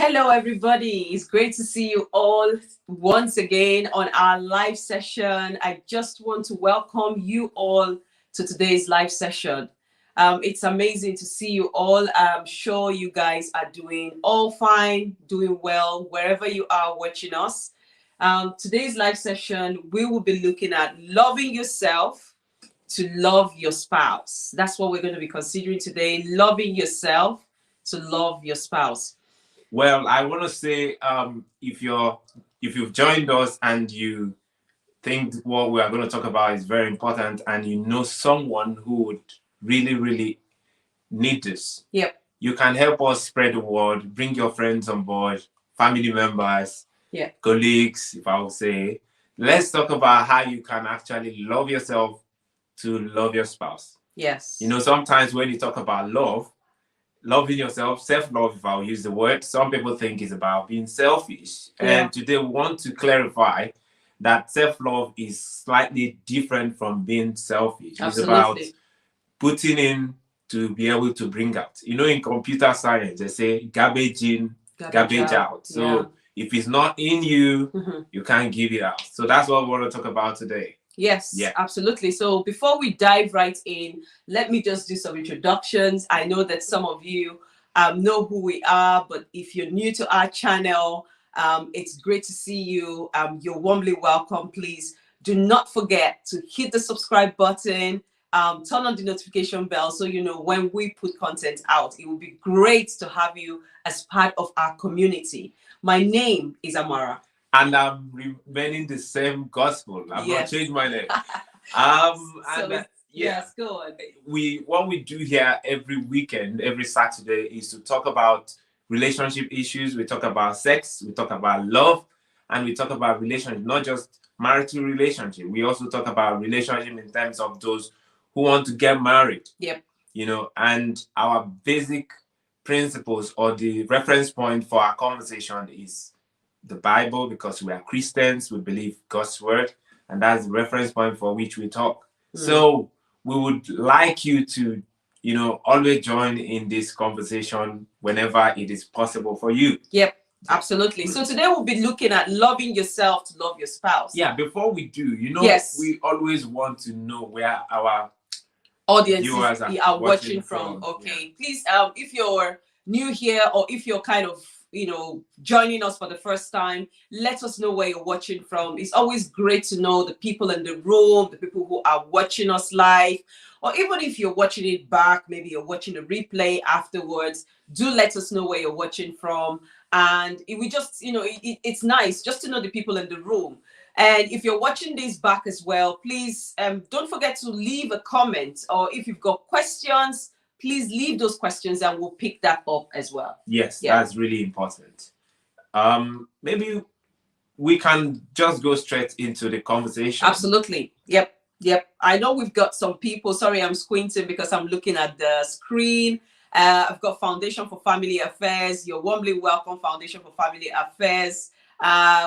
Hello, everybody. It's great to see you all once again on our live session. I just want to welcome you all to today's live session. It's amazing to see you all. I'm sure you guys are doing all fine, doing well, wherever you are watching us. Today's live session, we will be looking at loving yourself to love your spouse. That's what we're going to be considering today. Loving yourself to love your spouse. Well, I want to say, if you've joined us and you think what we are going to talk about is very important, and you know someone who would really need this, Yep. you can help us spread the word. Bring your friends on board, family members, Yeah. colleagues. If I would say, let's talk about how you can actually love yourself to love your spouse. Yes. You know, sometimes when you talk about loving yourself, self-love, if I'll use the word, some people think it's about being selfish. Yeah. And today we want to clarify that self-love is slightly different from being selfish. Absolutely. It's about putting in to be able to bring out. You know, in computer science, they say garbage in, garbage out. So Yeah. if it's not in you, Mhm. you can't give it out. So that's what we want to talk about today. Yes, Yeah. absolutely. So before we dive right in, let me just do some introductions. I know that some of you know who we are, but if you're new to our channel, it's great to see you. You're warmly welcome. Please do not forget to hit the subscribe button, turn on the notification bell so you know when we put content out. It would be great to have you as part of our community. My name is Amara. And I'm remaining the same gospel. I've not changed my name. Yes, go on. What we do here every weekend, every Saturday, is to talk about relationship issues. We talk about sex, we talk about love, and we talk about relationship, not just marital relationship. We also talk about relationship in terms of those who want to get married. Yep. You know, and our basic principles or the reference point for our conversation is the Bible, because we are Christians, we believe God's word, and that's the reference point for which we talk. So we would like you to, always join in this conversation whenever it is possible for you. Yep, absolutely. So today we'll be looking at loving yourself to love your spouse. Yeah, before we do, Yes. we always want to know where our audiences viewers are watching from. Okay, please, if you're new here or if you're kind of joining us for the first time, let us know where you're watching from. It's always great to know the people in the room, the people who are watching us live, or even if you're watching it back, maybe you're watching a replay afterwards, do let us know where you're watching from. And we just, it's nice just to know the people in the room. And if you're watching this back as well, please don't forget to leave a comment, or if you've got questions, please leave those questions and we'll pick that up as well. Yes, that's really important. Maybe we can just go straight into the conversation. Absolutely. Yep. I know we've got some people. Sorry, I'm squinting because I'm looking at the screen. I've got Foundation for Family Affairs. You're warmly welcome, Foundation for Family Affairs.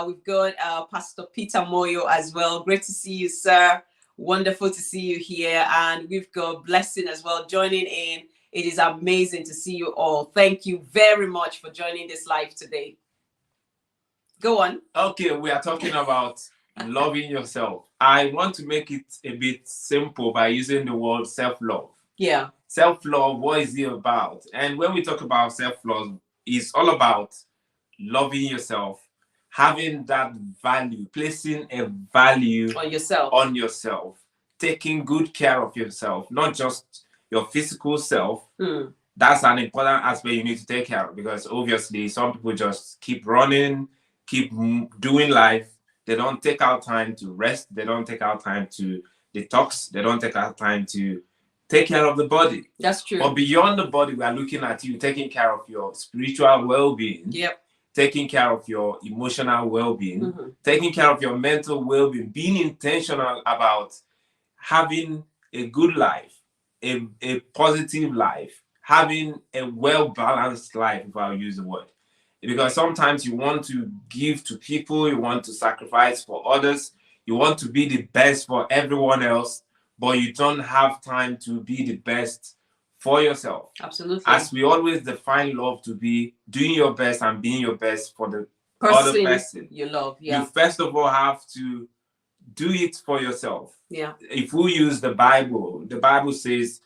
We've got Pastor Peter Moyo as well. Great to see you, sir. Wonderful to see you here. And we've got Blessing as well joining in. It is amazing to see you all. Thank you very much for joining this live today. Go on. Okay, we are talking about loving yourself. I want to make it a bit simple by using the word self-love. Yeah. Self-love, what is it about? And when we talk about self-love, it's all about loving yourself, having that value, placing a value on yourself, taking good care of yourself, not just your physical self. That's an important aspect you need to take care of, because obviously some people just keep running, keep doing life. They don't take out time to rest. They don't take out time to detox. They don't take out time to take care of the body. That's true. But beyond the body, we are looking at you taking care of your spiritual well-being. Yep. Taking care of your emotional well-being, taking care of your mental well-being, being intentional about having a good life, a positive life, having a well-balanced life, if I'll use the word. Because sometimes you want to give to people, you want to sacrifice for others, you want to be the best for everyone else, but you don't have time to be the best for yourself. Absolutely. As we always define love to be doing your best and being your best for the other person you love. Yeah. You first of all have to do it for yourself. Yeah. If we use the Bible says,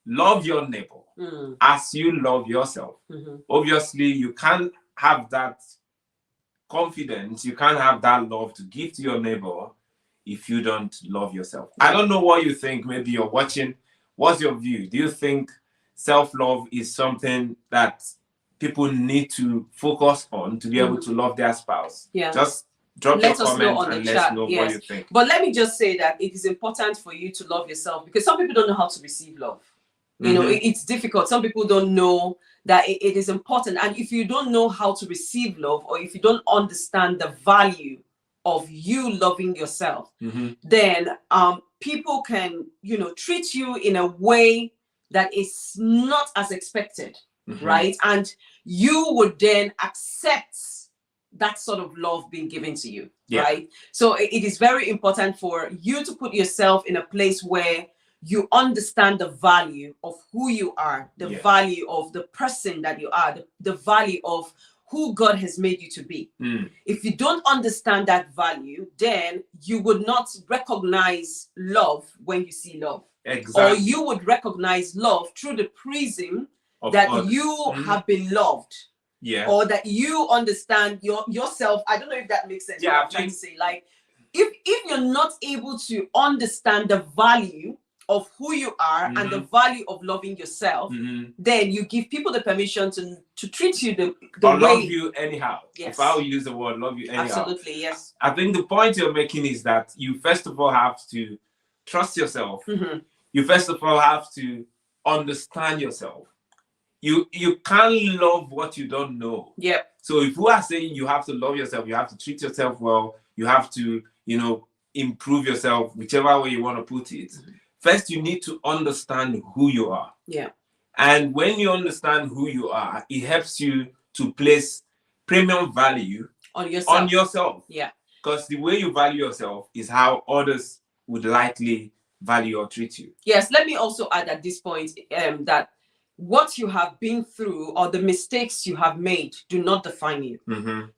love your neighbor as you love yourself. Obviously, you can't have that confidence, you can't have that love to give to your neighbor if you don't love yourself. I don't know what you think. Maybe you're watching. What's your view? Do you think self-love is something that people need to focus on to be able to love their spouse? Yeah. Just drop let your us know comments on and the let us chat. know what you think. But let me just say that it is important for you to love yourself, because some people don't know how to receive love. You know, it's difficult. Some people don't know that it is important. And if you don't know how to receive love, or if you don't understand the value of you loving yourself, then people can, you know, treat you in a way that is not as expected, right? And you would then accept that sort of love being given to you, right? So it is very important for you to put yourself in a place where you understand the value of who you are, the value of the person that you are, the value of who God has made you to be. If you don't understand that value, then you would not recognize love when you see love. Exactly. Or you would recognize love through the prism of that others. You have been loved. Yeah. Or that you understand yourself. I don't know if that makes sense. Yeah, what I'm trying to say. Like, if you're not able to understand the value of who you are and the value of loving yourself, then you give people the permission to treat you the or way. Love you anyhow. Yes. If I will use the word love you anyhow. Absolutely, yes. I think the point you're making is that you first of all have to trust yourself. You first of all have to understand yourself. You can't love what you don't know. Yeah. So if we are saying you have to love yourself, you have to treat yourself well, you have to, you know, improve yourself, whichever way you want to put it. First, you need to understand who you are. Yeah. And when you understand who you are, it helps you to place premium value on yourself. Yeah. Because the way you value yourself is how others would likely value or treat you. Yes. Let me also add at this point that what you have been through or the mistakes you have made do not define you.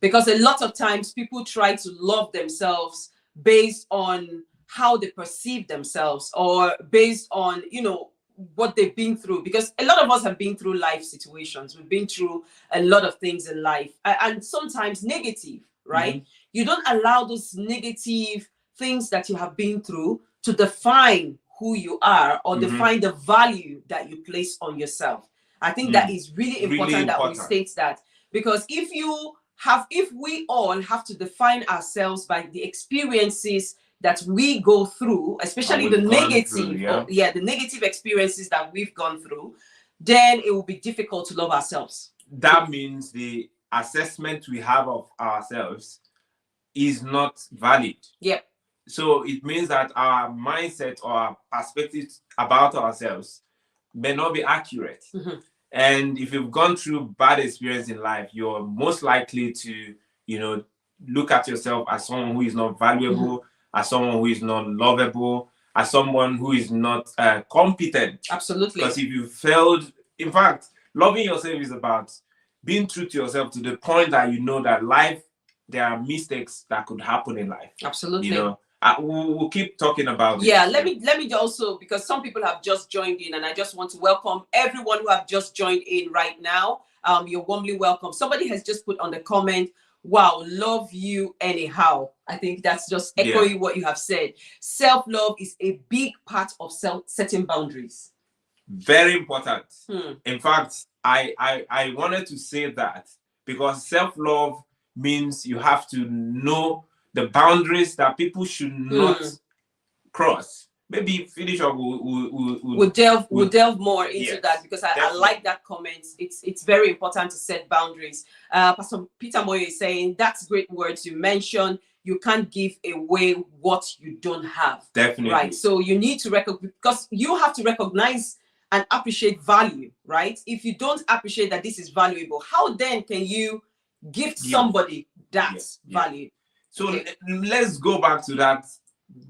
Because a lot of times people try to love themselves based on how they perceive themselves, or based on, you know, what they've been through. Because a lot of us have been through life situations. We've been through a lot of things in life, and sometimes negative, right? You don't allow those negative things that you have been through to define who you are, or define the value that you place on yourself. I think that is really important that we state that, because if we all have to define ourselves by the experiences that we go through, especially the negative, the negative experiences that we've gone through, then it will be difficult to love ourselves. That means the assessment we have of ourselves is not valid. Yep. So it means that our mindset or our perspective about ourselves may not be accurate. And if you've gone through bad experience in life, you're most likely to, you know, look at yourself as someone who is not valuable, as someone who is not lovable, as someone who is not competent. Absolutely. Because if you failed, in fact, loving yourself is about being true to yourself to the point that you know that life, there are mistakes that could happen in life. Absolutely. You know, we'll keep talking about it. Yeah, let me also, because some people have just joined in, and I just want to welcome everyone who have just joined in right now. You're warmly welcome. Somebody has just put on the comment, wow, love you anyhow. I think that's just echoing what you have said. Self-love is a big part of setting boundaries. Very important. In fact, I wanted to say that because self-love means you have to know the boundaries that people should not cross. Maybe finish up. We'll delve more into that, because I like that comment. It's very important to set boundaries. Pastor Peter Moyo is saying that's great words you mentioned. You can't give away what you don't have. Definitely. Right. So you need to recognize, because you have to recognize and appreciate value, right? If you don't appreciate that this is valuable, how then can you give somebody that value? So let's go back to that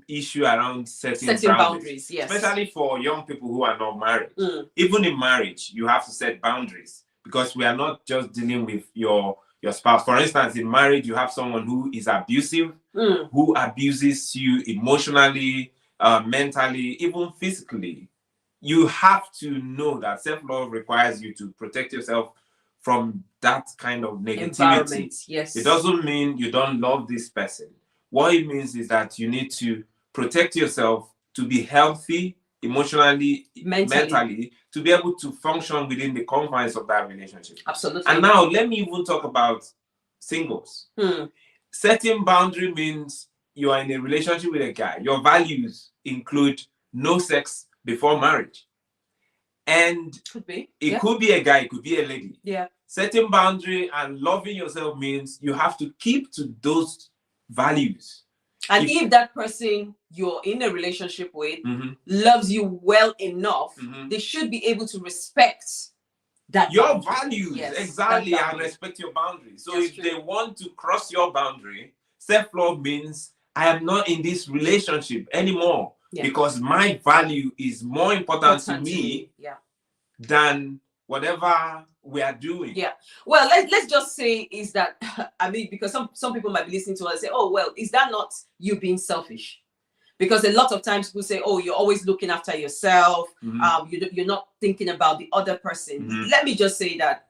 issue around setting boundaries, yes. Especially for young people who are not married. Even in marriage, you have to set boundaries because we are not just dealing with your spouse. For instance, in marriage, you have someone who is abusive, who abuses you emotionally, mentally, even physically. You have to know that self-love requires you to protect yourself from that kind of negativity. Yes. It doesn't mean you don't love this person. What it means is that you need to protect yourself to be healthy emotionally, mentally, to be able to function within the confines of that relationship. Absolutely. And now let me even talk about singles. Setting boundary means you are in a relationship with a guy. Your values include no sex before marriage. And it could be a guy, it could be a lady. Yeah. Setting boundary and loving yourself means you have to keep to those values. And if that person you're in a relationship with loves you well enough, they should be able to respect that your values. Yes, exactly, and respect your boundaries. So that's if they want to cross your boundary, self-love means I am not in this relationship anymore because my value is more important to me than whatever we are doing. Yeah. Well, let's just say is that I mean, because some people might be listening to us and say, oh, well, is that not you being selfish? Because a lot of times people say, oh, you're always looking after yourself. You're not thinking about the other person. Let me just say that,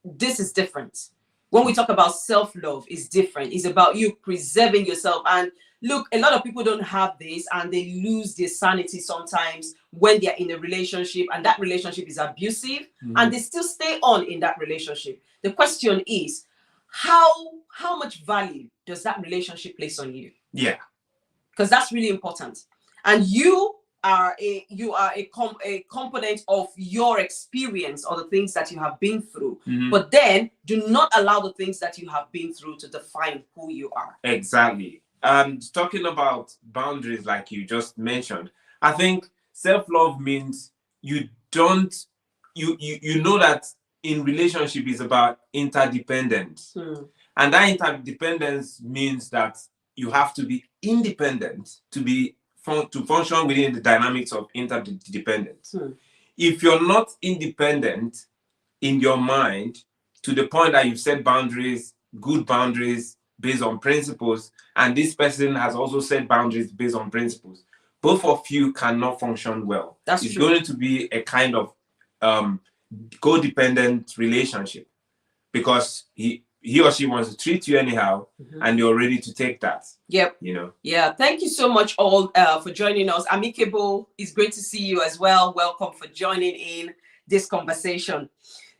this is different. When we talk about self-love, it's different. It's about you preserving yourself. And look, a lot of people don't have this and they lose their sanity sometimes when they're in a relationship and that relationship is abusive and they still stay on in that relationship. The question is, how much value does that relationship place on you? Yeah. Because that's really important. And you are a component of your experience or the things that you have been through. But then do not allow the things that you have been through to define who you are. Exactly. And talking about boundaries, like you just mentioned, I think self-love means you know that in relationship is about interdependence. And that interdependence means that you have to be independent to function within the dynamics of interdependence. If you're not independent in your mind to the point that you've set boundaries, good boundaries based on principles, and this person has also set boundaries based on principles, both of you cannot function well. It's going to be a kind of codependent relationship because he or she wants to treat you anyhow and you're ready to take that. Yep. Yeah. Thank you so much all for joining us. Amicable, it's great to see you as well. Welcome for joining in this conversation.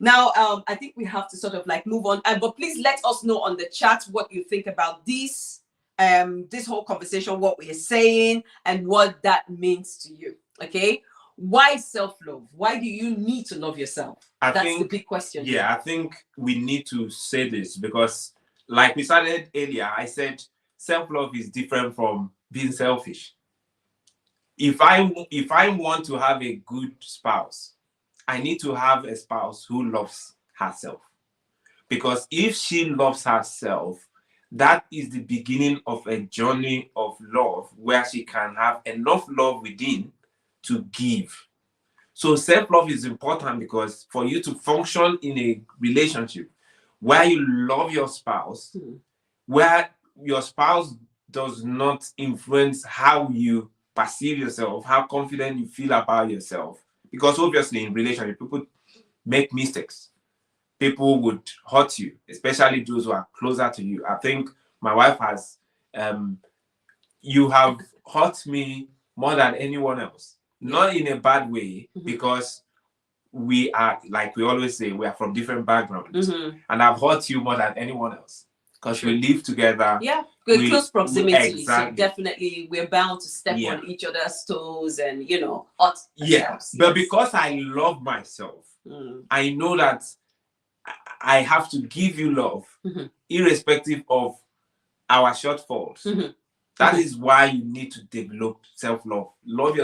Now, I think we have to sort of like move on. But please let us know on the chat what you think about this whole conversation, what we're saying and what that means to you. Okay. Why self-love? Why do you need to love yourself? That's the big question. Yeah, I think we need to say this because like we started earlier, I said self-love is different from being selfish. If I want to have a good spouse, I need to have a spouse who loves herself. Because if she loves herself, that is the beginning of a journey of love where she can have enough love within to give. So self-love is important because for you to function in a relationship where you love your spouse, where your spouse does not influence how you perceive yourself, how confident you feel about yourself. Because obviously in relationship, people make mistakes. People would hurt you, especially those who are closer to you. I think my wife has, you have hurt me more than anyone else. Not in a bad way, because we are, like we always say, we are from different backgrounds. And I've hurt you more than anyone else. Because we live together. Yeah, close proximity. Exactly. So definitely we're bound to step on each other's toes and, hurt. Yes. But because I love myself, I know that I have to give you love, irrespective of our shortfalls. That is why you need to develop self-love. Love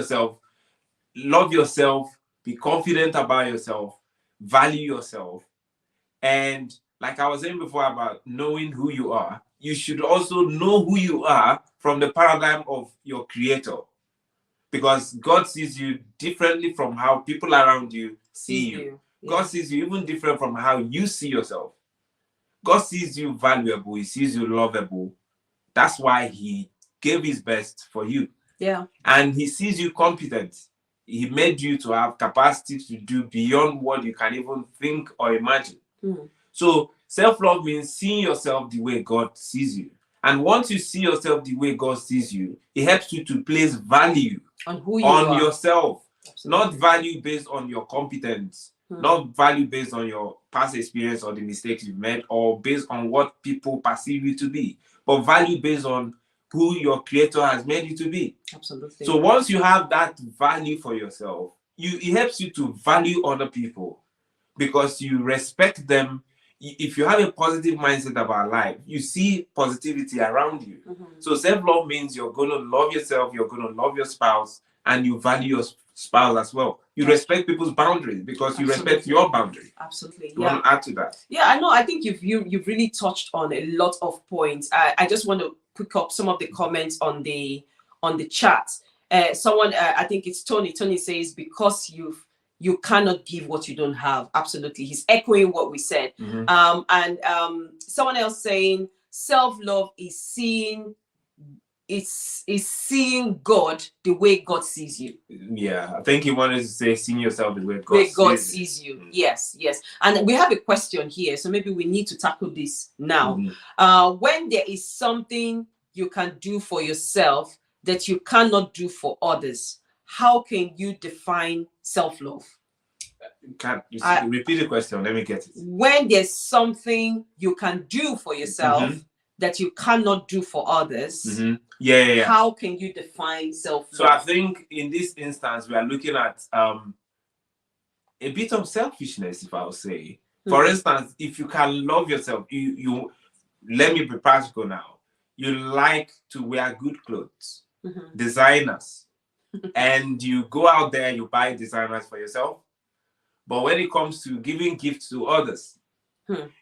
yourself, be confident about yourself, value yourself. And like I was saying before about knowing who you are, you should also know who you are from the paradigm of your creator, because God sees you differently from how people around you see you. Yeah. God sees you even different from how you see yourself. God sees you valuable. He sees you lovable. That's why he gave his best for you. Yeah. And he sees you competent. He made you to have capacity to do beyond what you can even think or imagine. So self-love means seeing yourself the way God sees you. And once you see yourself the way God sees you, it helps you to place value on who you are. Yourself. Absolutely. Not value based on your competence, not value based on your past experience or the mistakes you've made, or based on what people perceive you to be, but value based on who your creator has made you to be. Absolutely. So once you have that value for yourself, it helps you to value other people because you respect them. If you have a positive mindset about life, you see positivity around you. So self-love means you're going to love yourself, you're going to love your spouse, and you value your spouse as well. You respect people's boundaries because you respect your boundary. Absolutely. You want to add to that? Yeah, I know. I think you've really touched on a lot of points. I just want to pick up some of the comments on the chat. Someone, I think it's Tony. Tony says, because you cannot give what you don't have. Absolutely. He's echoing what we said. And someone else saying self-love is seeing God the way God sees you. Yeah, I think he wanted to say seeing yourself the way God sees you. Yes. And we have a question here, so maybe we need to tackle this now. When there is something you can do for yourself that you cannot do for others, how can you define self-love? Repeat the question. Let me get it. When there's something you can do for yourself that you cannot do for others, how can you define self-love? So I think in this instance, we are looking at a bit of selfishness, if I would say. For instance, if you can love yourself, you let me be practical now. You like to wear good clothes, designers, and you go out there, you buy designers for yourself. But when it comes to giving gifts to others,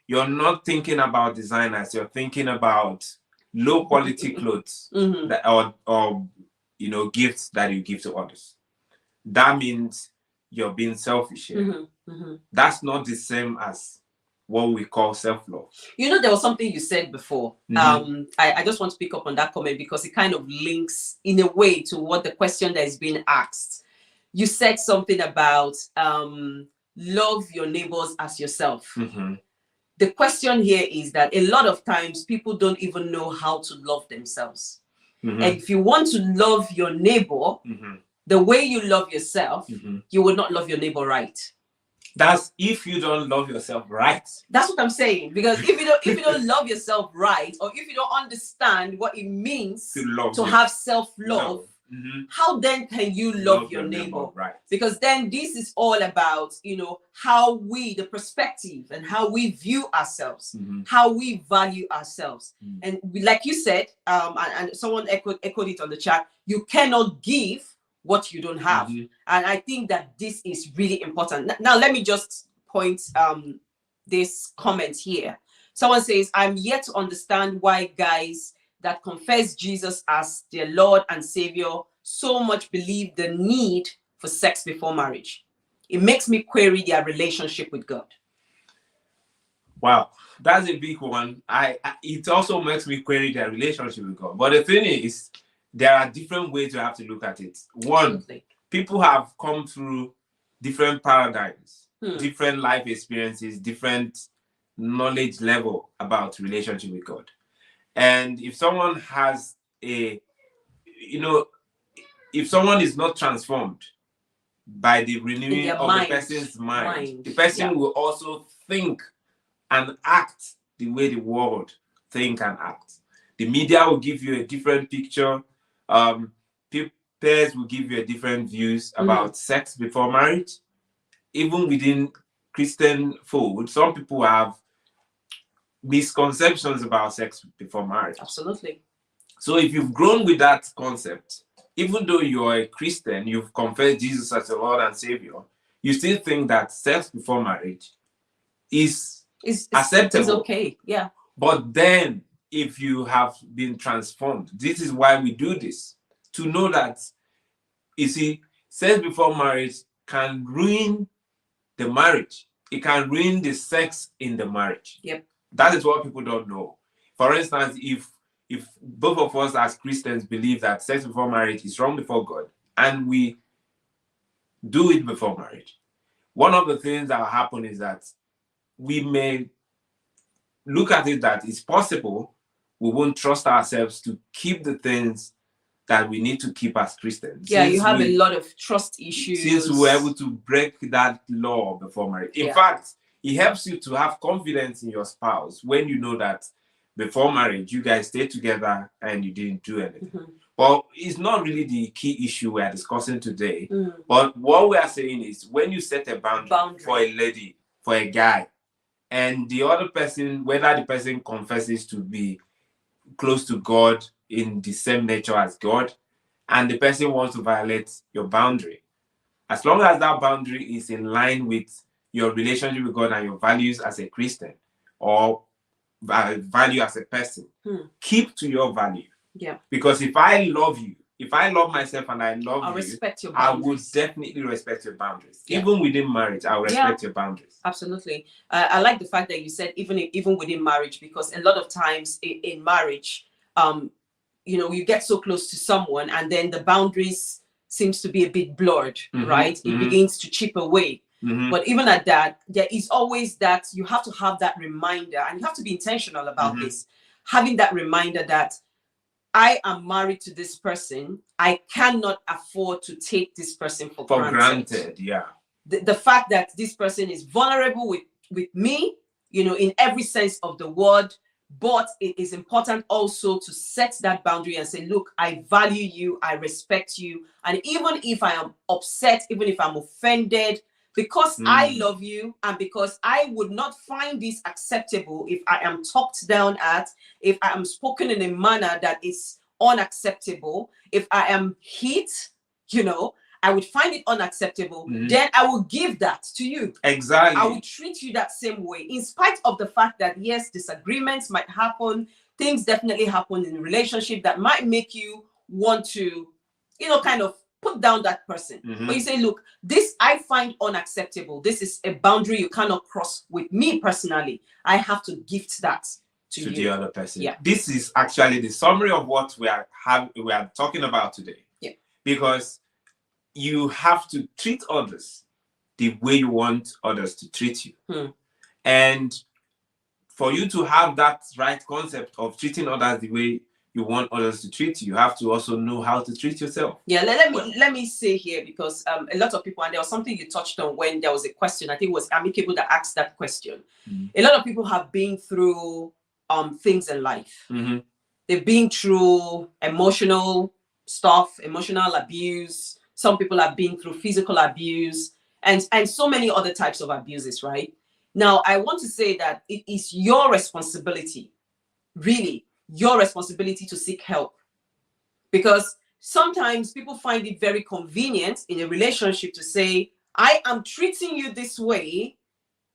you're not thinking about designers. You're thinking about low quality clothes that, or gifts that you give to others. That means you're being selfish here. That's not the same as what we call self-love. There was something you said before. I just want to pick up on that comment because it kind of links in a way to what the question that is being asked. You said something about love your neighbors as yourself. The question here is that a lot of times people don't even know how to love themselves. And if you want to love your neighbor the way you love yourself, you will not love your neighbor right. That's if you don't love yourself right. That's what I'm saying. Because if you don't love yourself right, or if you don't understand what it means to have self-love, how then can you love your neighbor? Right. Because then this is all about, how the perspective and how we view ourselves, how we value ourselves. And like you said, and someone echoed it on the chat, you cannot give what you don't have. And I think that this is really important. Now, let me just point this comment here. Someone says, I'm yet to understand why guys that confess Jesus as their Lord and Savior so much believe the need for sex before marriage. It makes me query their relationship with God. Wow, that's a big one. It also makes me query their relationship with God. But the thing is, there are different ways you have to look at it. One, people have come through different paradigms, different life experiences, different knowledge level about relationship with God. And if someone has if someone is not transformed by the renewing of the person's mind, the person will also think and act the way the world think and act. The media will give you a different picture. Peers will give you a different views about sex before marriage. Even within Christian fold, some people have misconceptions about sex before marriage. Absolutely. So if you've grown with that concept, even though you're a Christian, you've confessed Jesus as your Lord and Savior, you still think that sex before marriage is acceptable. It's okay, yeah. But then if you have been transformed. This is why we do this, to know that, you see, sex before marriage can ruin the marriage. It can ruin the sex in the marriage. Yep. That is what people don't know. For instance, if both of us as Christians believe that sex before marriage is wrong before God, and we do it before marriage, one of the things that will happen is that we may look at it that it's possible we won't trust ourselves to keep the things that we need to keep as Christians. Yeah, you have a lot of trust issues. Since we were able to break that law before marriage. In fact, it helps you to have confidence in your spouse when you know that before marriage, you guys stayed together and you didn't do anything. Mm-hmm. Well, it's not really the key issue we are discussing today. But what we are saying is, when you set a boundary for a lady, for a guy, and the other person, whether the person confesses to be close to God in the same nature as God, and the person wants to violate your boundary, as long as that boundary is in line with your relationship with God and your values as a Christian or value as a person, keep to your value. Yeah. Because if I love you, if I love myself and I love you, respect your I boundaries. would definitely respect your boundaries. Yeah. Even within marriage, I'll respect your boundaries. Absolutely. I like the fact that you said even within marriage, because a lot of times in marriage, you get so close to someone and then the boundaries seems to be a bit blurred, right? It begins to chip away. But even at that, there is always that you have to have that reminder, and you have to be intentional about this, having that reminder that I am married to this person. I cannot afford to take this person for granted. Yeah. The fact that this person is vulnerable with me, in every sense of the word, but it is important also to set that boundary and say, look, I value you, I respect you. And even if I am upset, even if I'm offended, because I love you and because I would not find this acceptable if I am talked down at, if I am spoken in a manner that is unacceptable, if I am hit, I would find it unacceptable, then I will give that to you. Exactly. I will treat you that same way, in spite of the fact that, yes, disagreements might happen. Things definitely happen in a relationship that might make you want to, kind of put down that person. But you say, look, this I find unacceptable. This is a boundary you cannot cross with me personally. I have to gift that to the other person. Yeah. This is actually the summary of what we are talking about today. Yeah. Because you have to treat others the way you want others to treat you. And for you to have that right concept of treating others the way you want others to treat you, you have to also know how to treat yourself. Yeah, let me say here, because a lot of people, and there was something you touched on when there was a question, I think it was Amicable that asked that question. A lot of people have been through things in life. They've been through emotional stuff, emotional abuse. Some people have been through physical abuse and so many other types of abuses, right? Now, I want to say that it is your responsibility, really, your responsibility to seek help. Because sometimes people find it very convenient in a relationship to say, I am treating you this way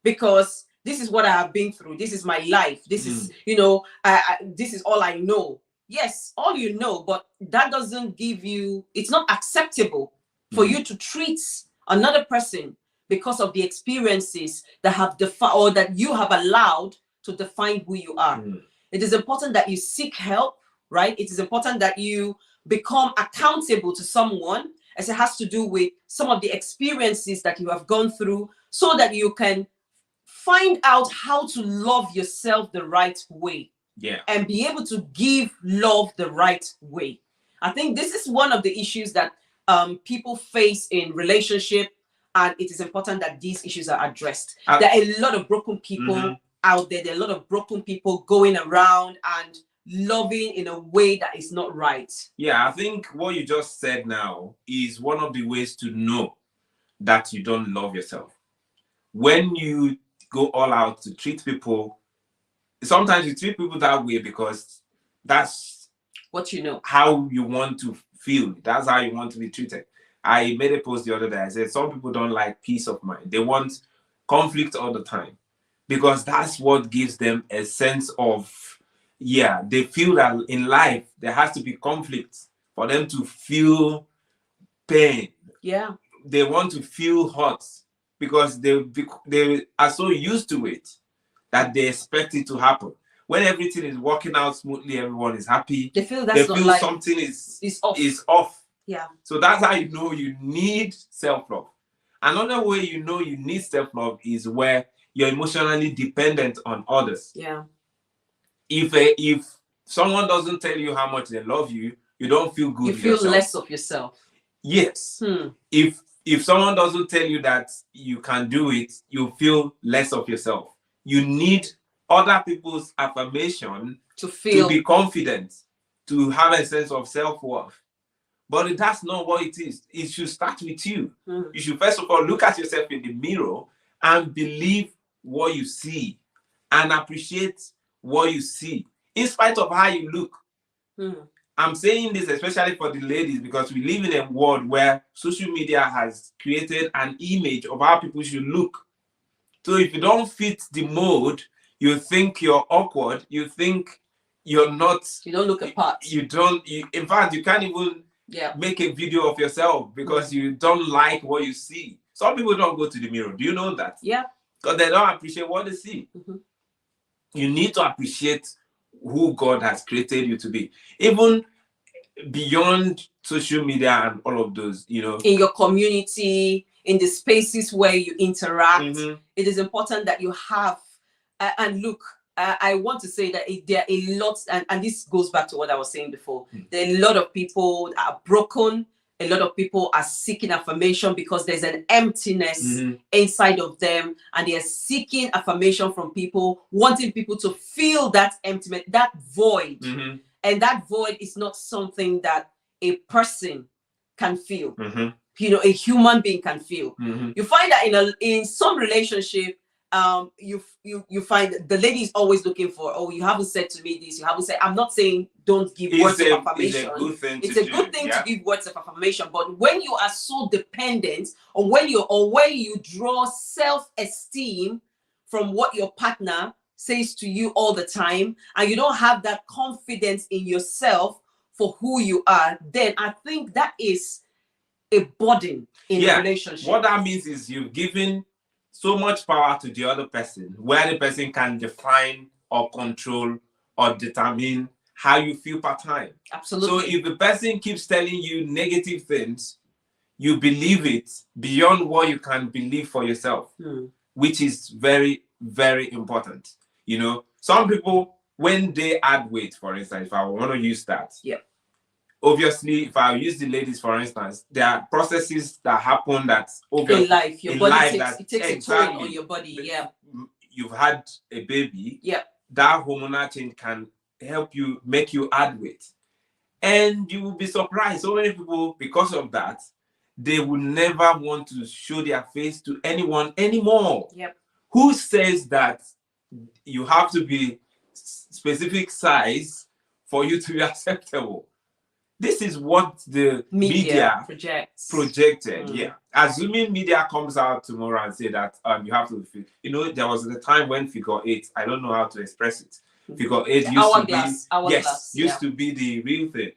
because this is what I have been through. This is my life. This is, this is all I know. Yes, all you know, but that doesn't give you, it's not acceptable for you to treat another person because of the experiences that have defined or that you have allowed to define who you are. It is important that you seek help, right? It is important that you become accountable to someone, as it has to do with some of the experiences that you have gone through, so that you can find out how to love yourself the right way. Yeah. And be able to give love the right way. I think this is one of the issues that people face in relationship, and it is important that these issues are addressed. There are a lot of broken people out there. There are a lot of broken people going around and loving in a way that is not right. Yeah, I think what you just said now is one of the ways to know that you don't love yourself. When you go all out to treat people, sometimes you treat people that way because that's what you know, how you want to feel. That's how you want to be treated. I made a post the other day. I said some people don't like peace of mind. They want conflict all the time because that's what gives them a sense of yeah, they feel that in life there has to be conflict for them to feel pain. Yeah. They want to feel hurt because they are so used to it that they expect it to happen. When everything is working out smoothly, everyone is happy. They feel that's not like something is off. Is off. Yeah. So that's how you know you need self-love. Another way you know you need self-love is where you're emotionally dependent on others. Yeah. If someone doesn't tell you how much they love you, you don't feel good. You feel yourself. less of yourself. Yes. If someone doesn't tell you that you can do it, you feel less of yourself. You need other people's affirmation to be confident, to have a sense of self-worth. But that's not what it is. It should start with you. You should first of all look at yourself in the mirror and believe what you see and appreciate what you see, in spite of how you look. I'm saying this especially for the ladies because we live in a world where social media has created an image of how people should look. So if you don't fit the mold, you think you're awkward, you think you're not. You don't look apart. In fact, you can't even make a video of yourself because you don't like what you see. Some people don't go to the mirror. Do you know that? Yeah. Because they don't appreciate what they see. You need to appreciate who God has created you to be. Even beyond social media and all of those, you know. In your community, in the spaces where you interact, it is important that you have, and look, I want to say that there are a lot, and this goes back to what I was saying before, there are a lot of people that are broken. A lot of people are seeking affirmation because there's an emptiness inside of them, and they are seeking affirmation from people, wanting people to fill that emptiness, that void. And that void is not something that a person can feel. You know, a human being can feel. You find that in some relationship, you find the lady is always looking for, oh, you haven't said to me this, you haven't said. I'm not saying don't give words of affirmation. It's a good thing to give words of affirmation, but when you are so dependent, or when you draw self-esteem from what your partner says to you all the time, and you don't have that confidence in yourself for who you are, then I think that is a burden in a relationship. What that means is you've given so much power to the other person, where the person can define or control or determine how you feel per time. Absolutely. So if the person keeps telling you negative things, you believe it beyond what you can believe for yourself, which is very, very important. You know, some people, when they add weight, for instance, if I want to use that, obviously, if I use the ladies, for instance, there are processes that happen that in life, your body takes a toll on your body. Yeah, you've had a baby. Yeah, that hormonal change can help you, make you add weight, and you will be surprised. So many people, because of that, they will never want to show their face to anyone anymore. Yep. Who says that you have to be specific size for you to be acceptable? This is what the media projected. Yeah. Assuming media comes out tomorrow and say that you have to, you know, there was a time when figure 8, I don't know how to express it. Figure 8 used to be the real thing.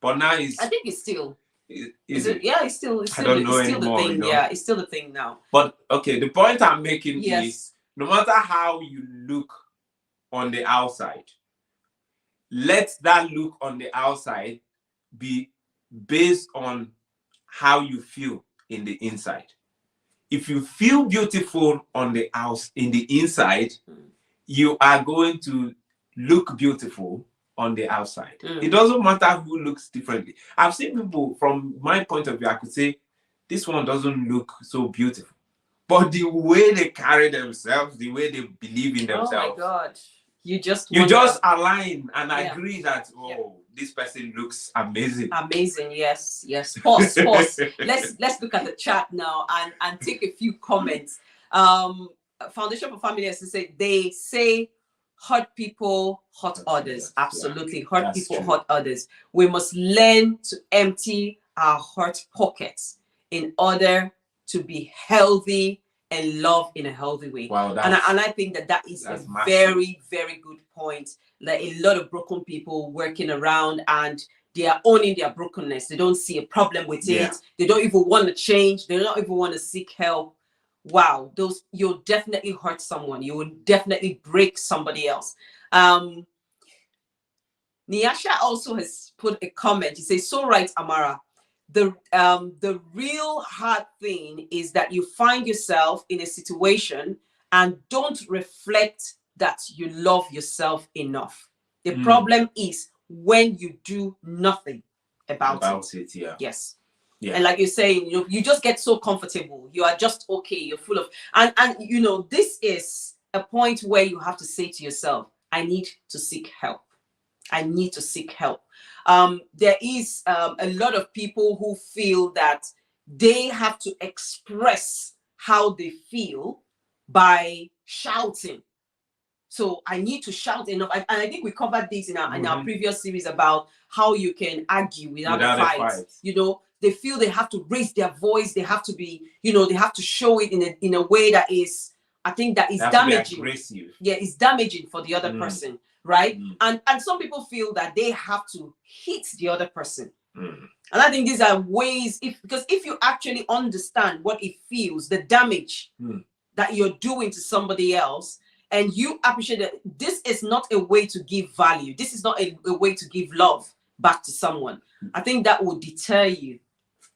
But now I think it's still. Is it? Yeah, it's still I don't know it's still anymore, the thing. you know? Yeah, it's still the thing now. But okay, the point I'm making is no matter how you look on the outside, let that look on the outside be based on how you feel in the inside. If you feel beautiful on the in the inside, you are going to look beautiful on the outside. It doesn't matter who looks differently. I've seen people, from my point of view, I could say this one doesn't look so beautiful, but the way they carry themselves, the way they believe in themselves. Oh my God. You just align and agree that this person looks amazing. Amazing, yes. Pause. Let's look at the chat now and take a few comments. Foundation for Family, as I say, they say hurt people hurt others. Absolutely, hurt people hurt others. We must learn to empty our hurt pockets in order to be healthy and love in a healthy way. Wow, and I think that is a massive. very, very good point. Like a lot of broken people working around and they are owning their brokenness. They don't see a problem with it. They don't even want to change. They don't even want to seek help. Wow, those, you'll definitely hurt someone. You will definitely break somebody else. Niasha also has put a comment. He says, so right, Amara. The real hard thing is that you find yourself in a situation and don't reflect that you love yourself enough. The problem is when you do nothing about it. Yeah. Yes. Yeah. And like you're saying, you just get so comfortable. You are just okay. You're full of, and this is a point where you have to say to yourself, I need to seek help. I need to seek help. There is a lot of people who feel that they have to express how they feel by shouting. So I need to shout enough. And I think we covered this in our previous series about how you can argue without a fight. They feel they have to raise their voice. They have to be, they have to show it in a way that is, I think that is damaging. Yeah, it's damaging for the other person. Right? And some people feel that they have to hit the other person. And I think these are ways, because if you actually understand what it feels, the damage that you're doing to somebody else, and you appreciate that this is not a way to give value, this is not a way to give love back to someone, I think that will deter you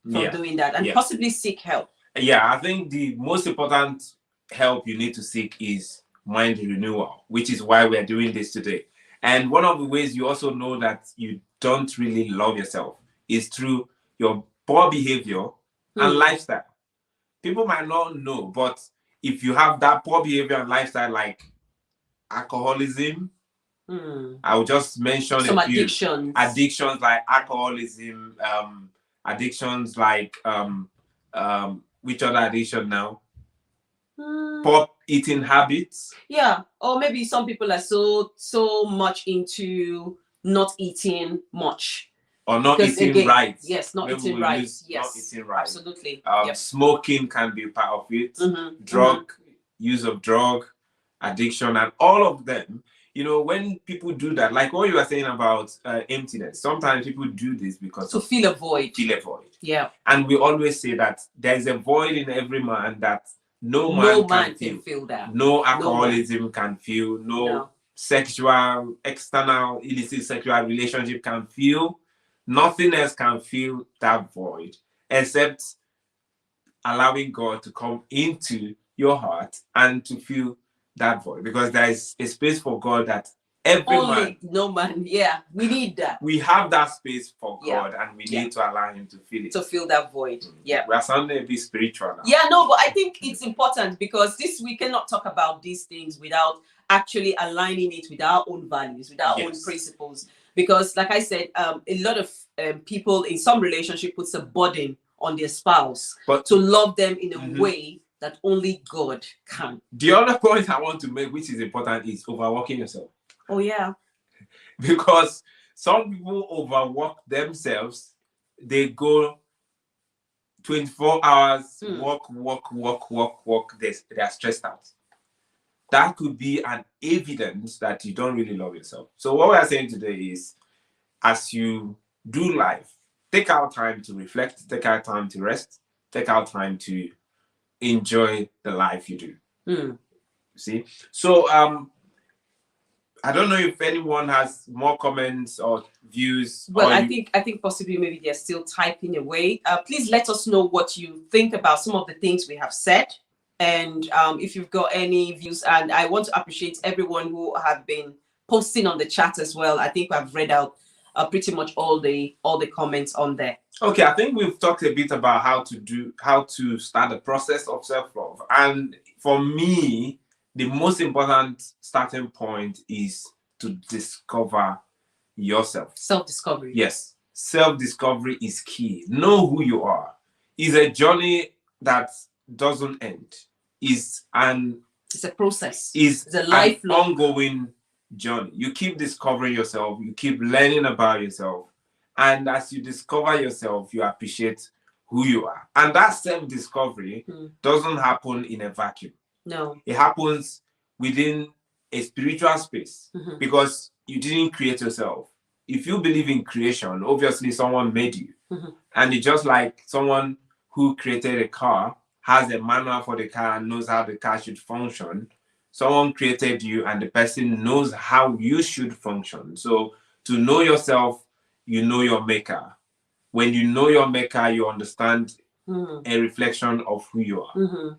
from doing that and possibly seek help. Yeah, I think the most important help you need to seek is mind renewal, which is why we're doing this today. And one of the ways you also know that you don't really love yourself is through your poor behavior and lifestyle. People might not know, but if you have that poor behavior and lifestyle, like alcoholism, I will just mention some a few addictions like alcoholism, addictions like which other addiction now? Poor eating habits. Yeah, or maybe some people are so much into not eating much. Or not eating right. Yes, not eating right. Yes, not eating right. Absolutely. Smoking can be part of it. Use of drug, addiction, and all of them. When people do that, like what you were saying about emptiness, sometimes people do this because to fill a void. Yeah. And we always say that there is a void in every man that no man can fill that. No alcoholism can fill. No sexual, external, illicit sexual relationship can fill. Nothing else can fill that void except allowing God to come into your heart and to fill that void, because there is a space for God that no man. Yeah, we need that. We have that space for God, and we need to allow Him to fill it. To fill that void. Yeah. We are sounding a bit spiritual now. Yeah, no, but I think it's important because we cannot talk about these things without actually aligning it with our own values, with our own principles. Because, like I said, a lot of people in some relationship puts a burden on their spouse to love them in a way that only God can. The other point I want to make, which is important, is overworking yourself. Oh, yeah. Because some people overwork themselves. They go 24 hours, work. They are stressed out. That could be an evidence that you don't really love yourself. So what we are saying today is, as you do life, take out time to reflect, take out time to rest, take out time to enjoy the life you do. See? So I don't know if anyone has more comments or views. Well, I think possibly maybe they're still typing away. Please let us know what you think about some of the things we have said. And if you've got any views, and I want to appreciate everyone who have been posting on the chat as well. I think I've read out pretty much all the comments on there. Okay, I think we've talked a bit about how to start the process of self-love. And for me, the most important starting point is to discover yourself. Self-discovery. Yes, self-discovery is key. Know who you are. It's a journey that doesn't end. It's a process. It's a lifelong, ongoing journey. You keep discovering yourself. You keep learning about yourself. And as you discover yourself, you appreciate who you are. And that self-discovery doesn't happen in a vacuum. No. It happens within a spiritual space because you didn't create yourself. If you believe in creation, obviously someone made you. And it's just like someone who created a car has a manual for the car and knows how the car should function. Someone created you and the person knows how you should function. So to know yourself, you know your maker. When you know your maker, you understand a reflection of who you are.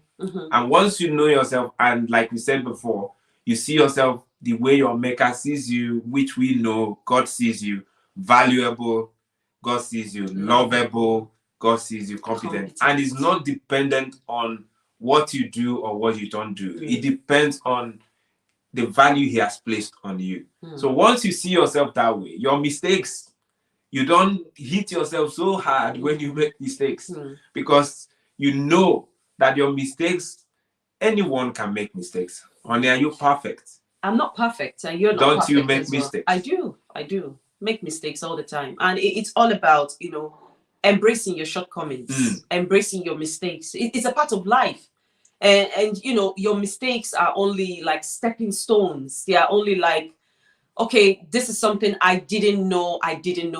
And once you know yourself, and like we said before, you see yourself the way your maker sees you, which we know God sees you valuable, God sees you lovable, God sees you competent. And it's not dependent on what you do or what you don't do. It depends on the value he has placed on you. So once you see yourself that way, your mistakes, you don't hit yourself so hard when you make mistakes because you know that your mistakes, anyone can make mistakes. Honey, are you perfect? I'm not perfect, and you're not Don't perfect. you make as well. mistakes? I do make mistakes all the time, and it's all about embracing your shortcomings, embracing your mistakes. It's a part of life, and your mistakes are only like stepping stones. They are only like, okay, this is something I didn't know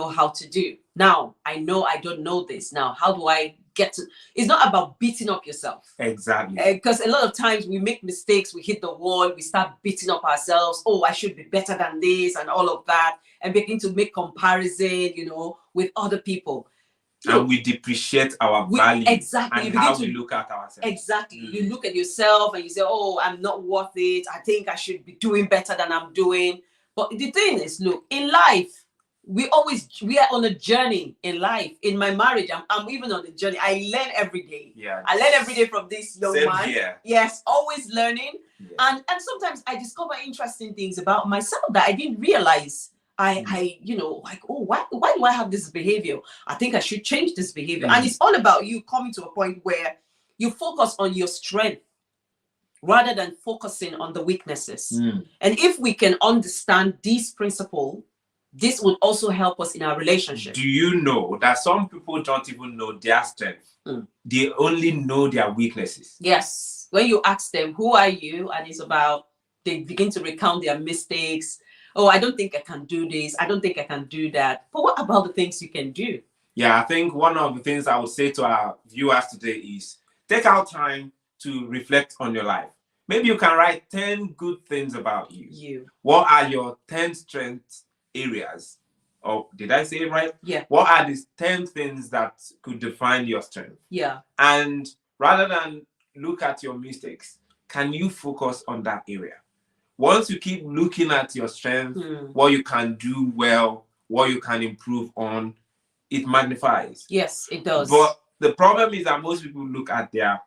how to do. Now I know I don't know this. Now how do I get to? It's not about beating up yourself. Exactly. Because a lot of times we make mistakes, we hit the wall, we start beating up ourselves. Oh, I should be better than this and all of that, and begin to make comparison, with other people. And we depreciate our value and how we look at ourselves. Exactly. You look at yourself and you say, oh, I'm not worth it. I think I should be doing better than I'm doing. But the thing is, look, in life, we are on a journey in life. In my marriage, I'm even on a journey. I learn every day. Yeah. I learn every day from this young man. Here. Yes, always learning. Yeah. And sometimes I discover interesting things about myself that I didn't realize. Like, oh, why do I have this behavior? I think I should change this behavior. And it's all about you coming to a point where you focus on your strength rather than focusing on the weaknesses. And if we can understand this principle, this would also help us in our relationship. Do you know that some people don't even know their strength? They only know their weaknesses. Yes. When you ask them, who are you? And it's about, they begin to recount their mistakes. Oh, I don't think I can do this. I don't think I can do that. But what about the things you can do? Yeah, I think one of the things I would say to our viewers today is take out time to reflect on your life. Maybe you can write 10 good things about you. What are your 10 strength areas? Oh, did I say it right? Yeah. What are these 10 things that could define your strength? Yeah. And rather than look at your mistakes, can you focus on that area? Once you keep looking at your strength, what you can do well, what you can improve on, it magnifies. Yes, it does. But the problem is that most people look at their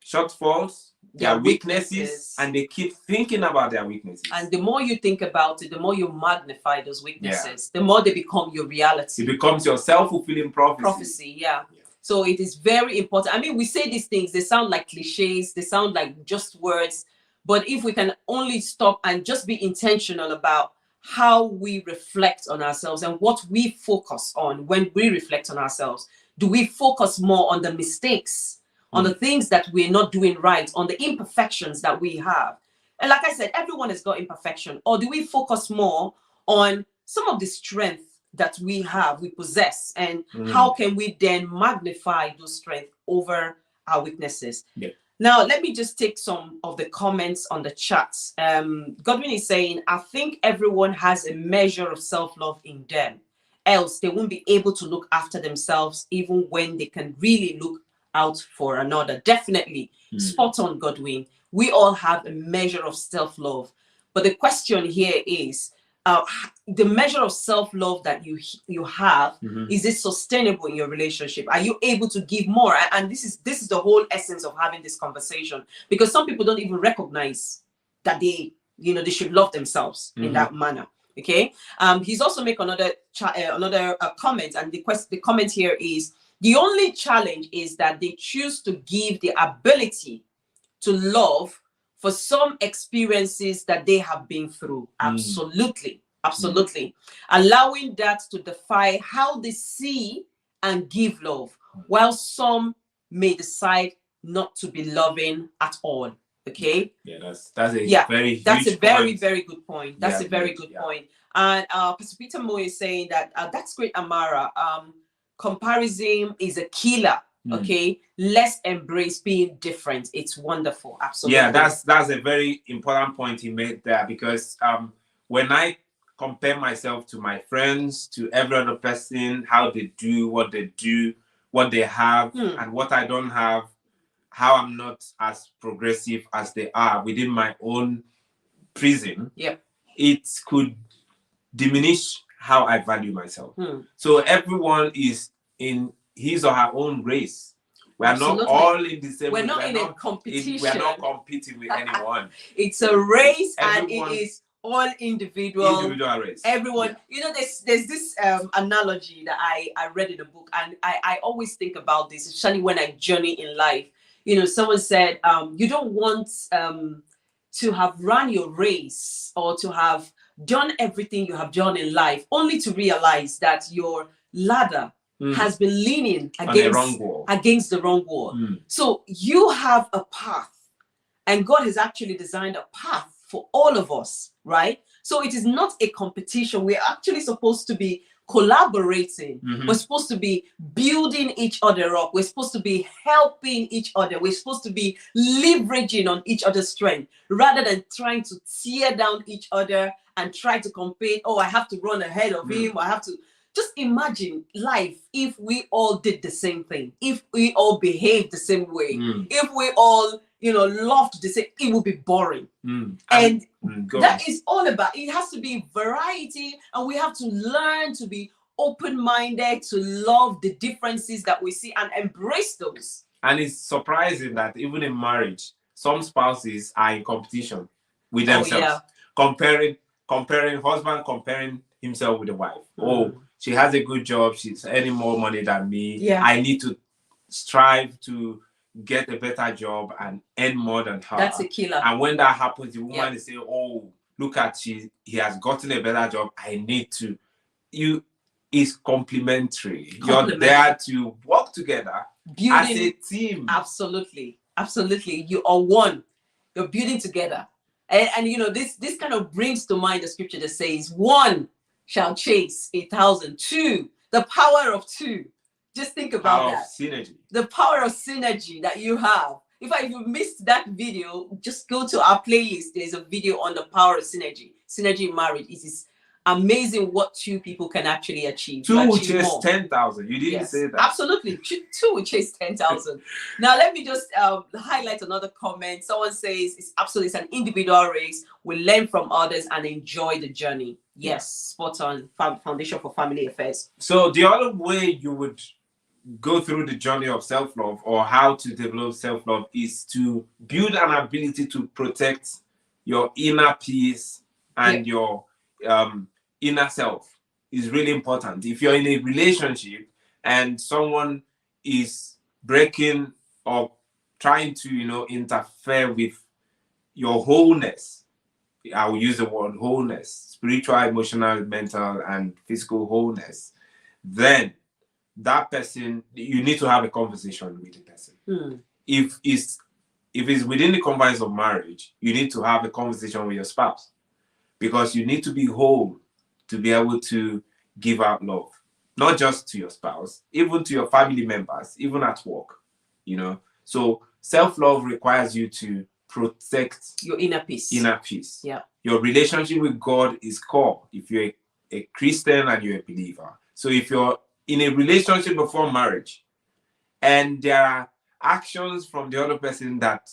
shortfalls, their weaknesses, and they keep thinking about their weaknesses. And the more you think about it, the more you magnify those weaknesses, the more they become your reality. It becomes your self-fulfilling prophecy. Yeah. So it is very important. I mean, we say these things, they sound like cliches, they sound like just words. But if we can only stop and just be intentional about how we reflect on ourselves and what we focus on when we reflect on ourselves, do we focus more on the mistakes, on the things that we're not doing right, on the imperfections that we have? And like I said, everyone has got imperfection. Or do we focus more on some of the strength that we have, we possess, and how can we then magnify those strengths over our weaknesses? Yeah. Now, let me just take some of the comments on the chat. Godwin is saying, I think everyone has a measure of self-love in them. Else, they won't be able to look after themselves even when they can really look out for another. Definitely. Spot on, Godwin. We all have a measure of self-love. But the question here is, the measure of self-love that you have, is it sustainable in your relationship? Are you able to give more? And this is the whole essence of having this conversation, because some people don't even recognize that they should love themselves in that manner. Okay. He's also make another comment, and the comment here is, the only challenge is that they choose to give the ability to love for some experiences that they have been through. Absolutely. Allowing that to define how they see and give love. while some may decide not to be loving at all. Okay. Yeah, that's a very huge that's a very point. very good point. That's a very good point. And Pastor Peter Mo is saying that that's great, Amara. Comparison is a killer. Okay, let's embrace being different. It's wonderful. Absolutely. Yeah, that's a very important point he made there, because when I compare myself to my friends, to every other person, how they do, what they have, and what I don't have, how I'm not as progressive as they are within my own prison, it could diminish how I value myself. So everyone is in his or her own race. We are not all in the same. We're not in a competition. We are not competing with anyone. It's a race, and it is all individual race. Everyone, you know, there's this analogy that I read in a book, and I always think about this, especially when I journey in life. You know, someone said, you don't want to have run your race or to have done everything you have done in life only to realize that your ladder has been leaning against the wrong wall. So you have a path, and God has actually designed a path for all of us, right? So it is not a competition. We're actually supposed to be collaborating. We're supposed to be building each other up. We're supposed to be helping each other. We're supposed to be leveraging on each other's strength rather than trying to tear down each other and try to compete. Oh, I have to run ahead of him. I have to. Just imagine life if we all did the same thing, if we all behaved the same way, if we all, loved the same, it would be boring. And that is all about, it has to be variety, and we have to learn to be open-minded, to love the differences that we see and embrace those. And it's surprising that even in marriage, some spouses are in competition with themselves. Comparing husband, comparing himself with the wife. Oh, she has a good job, she's earning more money than me. I need to strive to get a better job and earn more than her. That's a killer. And when that happens, the woman is saying, oh, look at he has gotten a better job, I need to. Is complementary. You're there to work together as a team. Absolutely. You are one. You're building together. And this kind of brings to mind the scripture that says, one shall chase 1,000. Two, the power of two. Just think about that. Synergy. The power of synergy that you have. If you missed that video, just go to our playlist. There's a video on the power of synergy. Synergy in marriage. It is amazing what two people can actually achieve. Two will chase 10,000. You didn't say that. Absolutely. Two will chase 10,000. Now, let me just highlight another comment. Someone says it's an individual race. We learn from others and enjoy the journey. Yes, spot on. Foundation for Family Affairs. So the other way you would go through the journey of self-love, or how to develop self-love, is to build an ability to protect your inner peace and your inner self. Is really important. If you're in a relationship and someone is breaking or trying to interfere with your wholeness, I will use the word wholeness, spiritual, emotional, mental, and physical wholeness, then that person, you need to have a conversation with the person. If it's within the confines of marriage, you need to have a conversation with your spouse, because you need to be whole to be able to give out love, not just to your spouse, even to your family members, even at work. So self-love requires you to protect your inner peace. Yeah. Your relationship with God is core if you're a Christian and you're a believer. So if you're in a relationship before marriage and there are actions from the other person that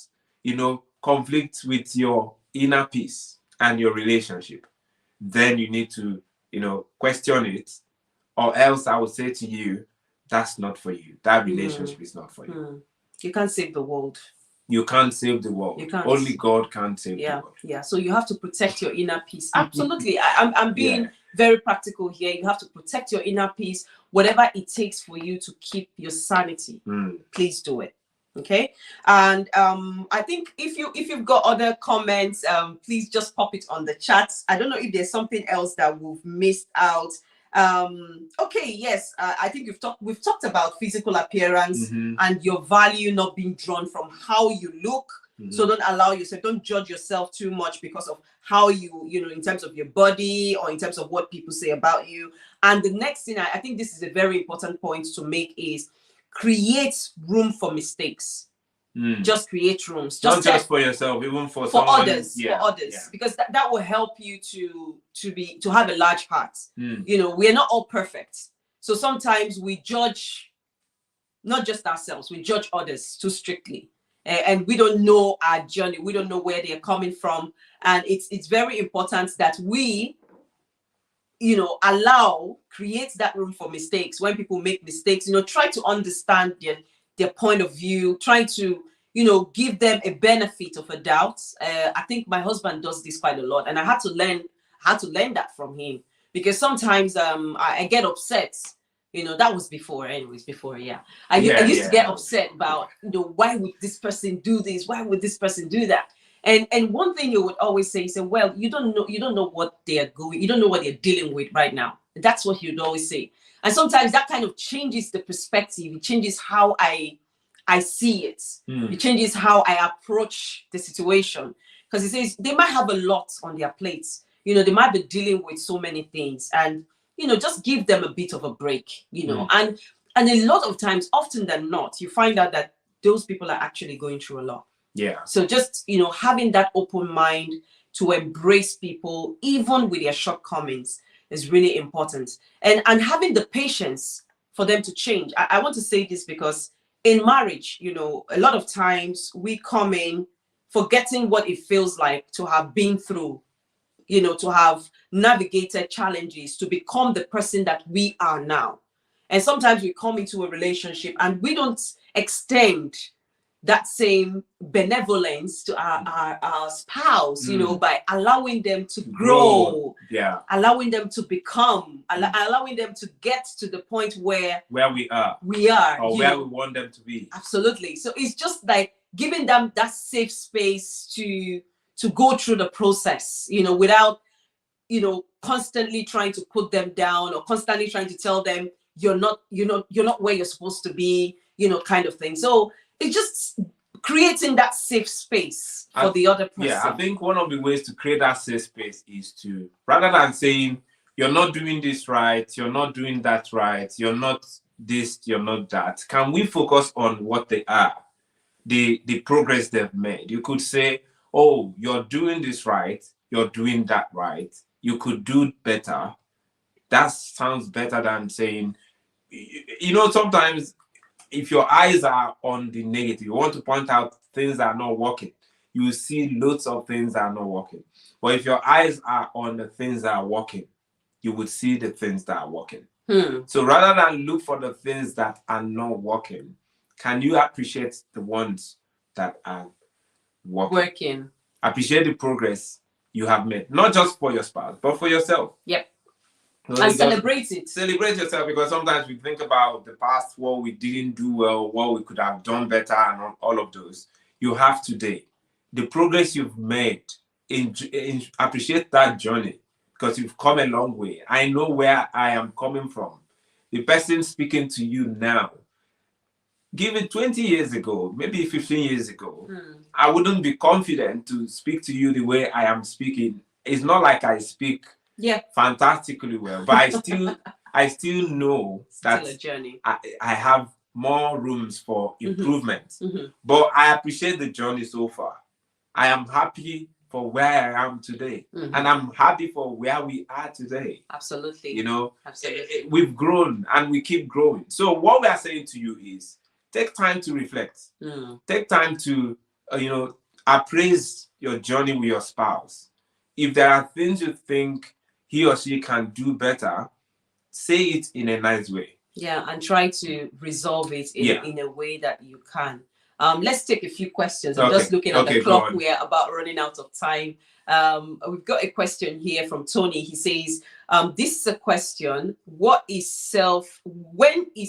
conflict with your inner peace and your relationship, then you need to question it, or else I would say to you, that's not for you. That relationship is not for you. You can't save the world. You can't save the world. Only God can save the world. Yeah. So you have to protect your inner peace. Absolutely. I'm being very practical here. You have to protect your inner peace. Whatever it takes for you to keep your sanity, please do it. Okay. And I think if you've got other comments, please just pop it on the chat. I don't know if there's something else that we've missed out. Okay, yes, I think we've talked about physical appearance and your value not being drawn from how you look. So don't allow yourself, don't judge yourself too much because of how you know, in terms of your body or in terms of what people say about you. And the next thing, I think this is a very important point to make, is create room for mistakes. Just create rooms, not just for yourself, even for others, yeah. Because that will help you to have a large heart. You know, we are not all perfect, so sometimes we judge not just ourselves, we judge others too strictly, and we don't know our journey, we don't know where they're coming from. And it's very important that we, you know, create that room for mistakes. When people make mistakes, you know, try to understand their point of view, try to, you know, give them a benefit of a doubt. I think my husband does this quite a lot, and I had to learn that from him, because sometimes I get upset. You know, that was before, anyways. Before, yeah, I used to get upset about, you know, why would this person do this? Why would this person do that? And one thing you would always say, well, you don't know what they are going, you don't know what they're dealing with right now. That's what you'd always say. And sometimes that kind of changes the perspective. It changes how I see it. It changes how I approach the situation. Because it says they might have a lot on their plates. You know, they might be dealing with so many things. And, you know, just give them a bit of a break, you know. And a lot of times, often than not, you find out that those people are actually going through a lot. Yeah. So just, you know, having that open mind to embrace people, even with their shortcomings, is really important. And having the patience for them to change. I want to say this because in marriage, you know, a lot of times we come in forgetting what it feels like to have been through, you know, to have navigated challenges, to become the person that we are now. And sometimes we come into a relationship and we don't extend that same benevolence to our spouse, you know, by allowing them to grow, allowing them to become, allowing them to get to the point where we are, or where we want them to be. Absolutely. So it's just like giving them that safe space to go through the process, you know, without, you know, constantly trying to put them down or constantly trying to tell them you're not where you're supposed to be, you know, kind of thing. So it's just creating that safe space for the other person. Yeah, I think one of the ways to create that safe space is to, rather than saying you're not doing this right, you're not doing that right, you're not this, you're not that, can we focus on what they are, the progress they've made? You could say, oh, you're doing this right, you're doing that right, you could do better. That sounds better than saying, you know, sometimes if your eyes are on the negative, you want to point out things that are not working, you will see loads of things that are not working. But if your eyes are on the things that are working, you would see the things that are working. So rather than look for the things that are not working, can you appreciate the ones that are working? Appreciate the progress you have made, not just for your spouse, but for yourself. Yep. And celebrate it. Celebrate yourself, because sometimes we think about the past, what we didn't do well, what we could have done better, and all of those. You have today. The progress you've made, appreciate that journey, because you've come a long way. I know where I am coming from. The person speaking to you now, give it 20 years ago, maybe 15 years ago, I wouldn't be confident to speak to you the way I am speaking. It's not like I speak fantastically well, but I still know that a journey. I have more rooms for improvement. But I appreciate the journey so far. I am happy for where I am today, and I'm happy for where we are today. Absolutely. You know, we've grown and we keep growing. So what we are saying to you is, take time to reflect. Take time to you know, appraise your journey with your spouse. If there are things you think he or she can do better, say it in a nice way. Yeah, and try to resolve it in a way that you can. Let's take a few questions. I'm just looking at the clock. We're about running out of time. We've got a question here from Tony. He says, this is a question. When is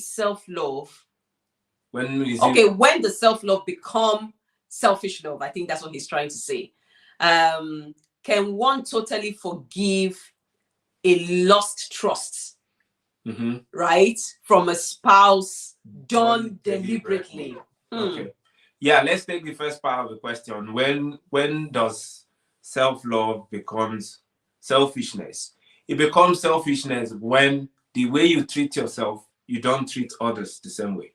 self-love? When does self-love become selfish love? I think that's what he's trying to say. Can one totally forgive a lost trust right? From a spouse done deliberately. Okay. Yeah, let's take the first part of the question. When does self-love becomes selfishness? It becomes selfishness when the way you treat yourself, you don't treat others the same way.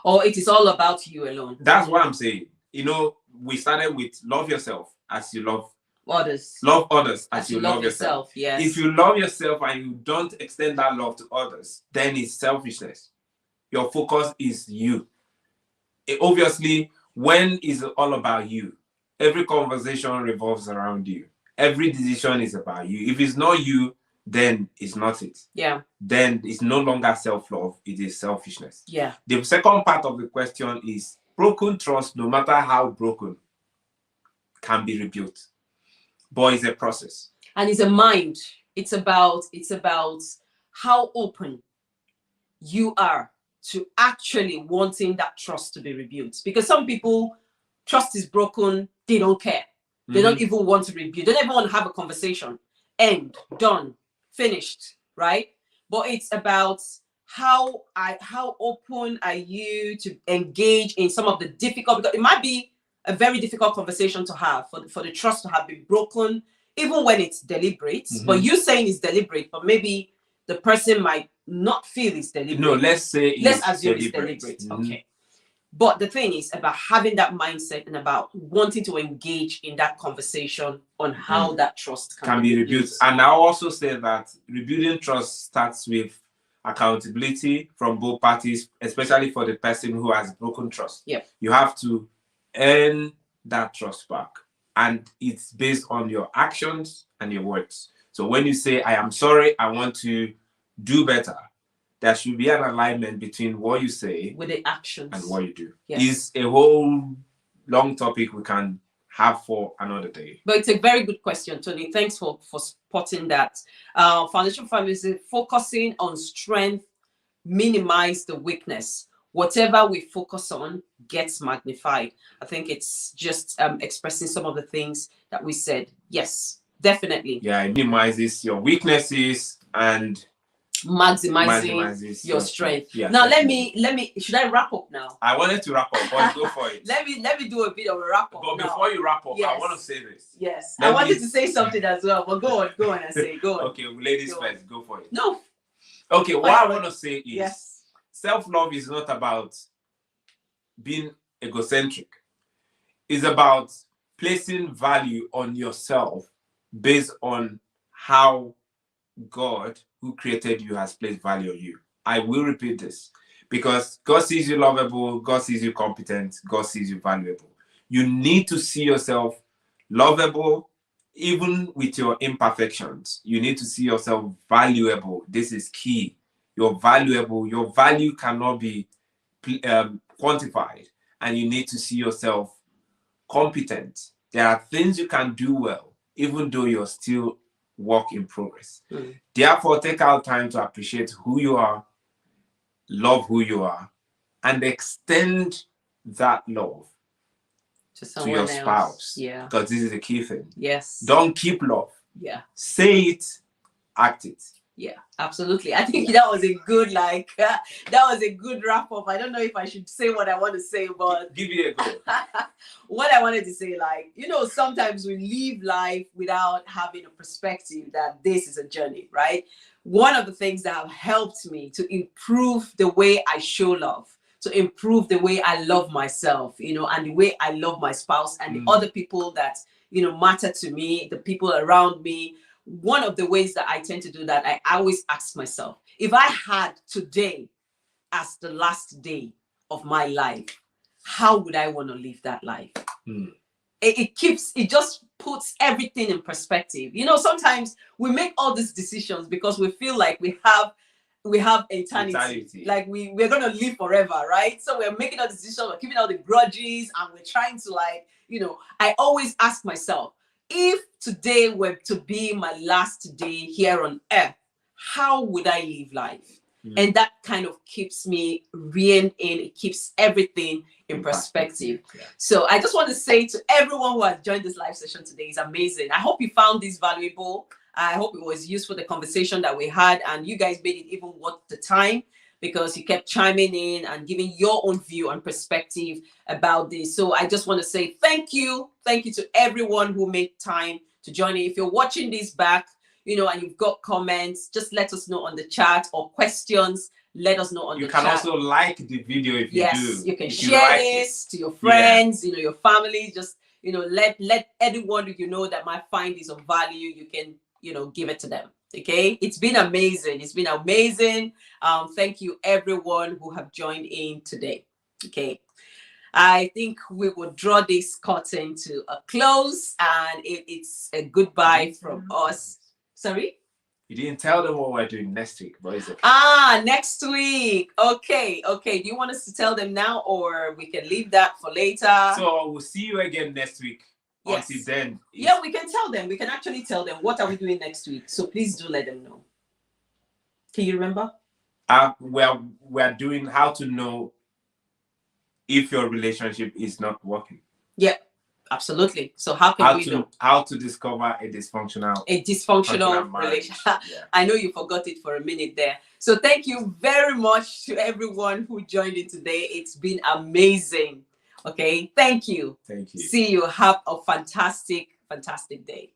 Or it is all about you alone. That's what I'm saying. You know, we started with love yourself as you love others. Love others as you love yourself. Yes. If you love yourself and you don't extend that love to others, then it's selfishness. Your focus is you. Obviously, when it's all about you, every conversation revolves around you. Every decision is about you. If it's not you, then it's not it. Yeah. Then it's no longer self-love, it is selfishness. Yeah. The second part of the question is broken trust, no matter how broken, can be rebuilt. But it's a process. And it's a mind. It's about how open you are to actually wanting that trust to be rebuilt. Because some people, trust is broken, they don't care. They don't even want to rebuild. They don't even want to have a conversation. End, done, finished, right? But it's about how open are you to engage in some of the difficult, because it might be a very difficult conversation to have for the trust to have been broken, even when it's deliberate. But you saying it's deliberate, but maybe the person might not feel it's deliberate. No, let's assume it's deliberate. Okay. But the thing is about having that mindset and about wanting to engage in that conversation on how that trust can be rebuilt. And I also say that rebuilding trust starts with accountability from both parties, especially for the person who has broken trust. Yep. You have to earn that trust back. And it's based on your actions and your words. So when you say, I am sorry, I want to do better, there should be an alignment between what you say with the actions and what you do. Yes. It's a whole long topic we can have for another day. But it's a very good question, Tony. Thanks for spotting that. Foundation Family is focusing on strength, minimize the weakness. Whatever we focus on gets magnified. I think it's just expressing some of the things that we said. Yes, definitely. Yeah, it minimizes your weaknesses and maximizing your strength. Yeah, now let me should I wrap up now? I wanted to wrap up, but go for it. let me do a bit of a wrap up. But before you wrap up, yes. I want to say this. Yes. I wanted to say something as well, but go on and say go on. Okay, ladies first, go for it. No. Okay, what I want to say is yes. Self-love is not about being egocentric. It's about placing value on yourself based on how God, who created you, has placed value on you. I will repeat this because God sees you lovable, God sees you competent, God sees you valuable. You need to see yourself lovable, even with your imperfections. You need to see yourself valuable. This is key. You're valuable. Your value cannot be quantified, and you need to see yourself competent. There are things you can do well, even though you're still work in progress. Therefore, take out time to appreciate who you are, love who you are, and extend that love to your spouse. Yeah. Because this is the key thing. Yes. Don't keep love. Yeah. Say it, act it. Yeah, absolutely. I think that was a good that was a good wrap up. I don't know if I should say what I want to say, but give it a go. What I wanted to say, sometimes we live life without having a perspective that this is a journey, right? One of the things that have helped me to improve the way I show love, to improve the way I love myself, and the way I love my spouse and the other people that, matter to me, the people around me. One of the ways that I tend to do that, I always ask myself, if I had today as the last day of my life, how would I want to live that life? It just puts everything in perspective. Sometimes we make all these decisions because we feel like we have eternity. Like we're going to live forever, right? So we're making all the decisions, we're keeping all the grudges, and we're trying to I always ask myself, if today were to be my last day here on earth, how would I live life? And that kind of keeps me reined in. It keeps everything in perspective. Yeah. So I just want to say to everyone who has joined this live session today, it's amazing. I hope you found this valuable. I hope it was useful, the conversation that we had, and you guys made it even worth the time because you kept chiming in and giving your own view and perspective about this. So I just want to say thank you. Thank you to everyone who made time to join in. If you're watching this back, you know, and you've got comments, just let us know on the chat, or questions, let us know on the chat. You can also like the video if you do. Yes, you can share this to your friends, you know, your family. Just, you know, let anyone you know that might find this of value, you can, you know, give it to them. Okay, it's been amazing. It's been amazing. Thank you everyone who have joined in today. Okay, I think we will draw this curtain to a close, and it's a goodbye from us. Sorry? You didn't tell them what we're doing next week, but it's okay. Next week. Okay. Do you want us to tell them now, or we can leave that for later? So we'll see you again next week. Yes. Until then. Yeah, we can tell them. We can actually tell them what are we doing next week. So please do let them know. Can you remember? We're doing how to know if your relationship is not working. Yeah, absolutely. So how can we know? How to discover a dysfunctional relationship. Yeah. I know you forgot it for a minute there. So thank you very much to everyone who joined in today. It's been amazing. Okay, thank you. Thank you. See you. Have a fantastic day.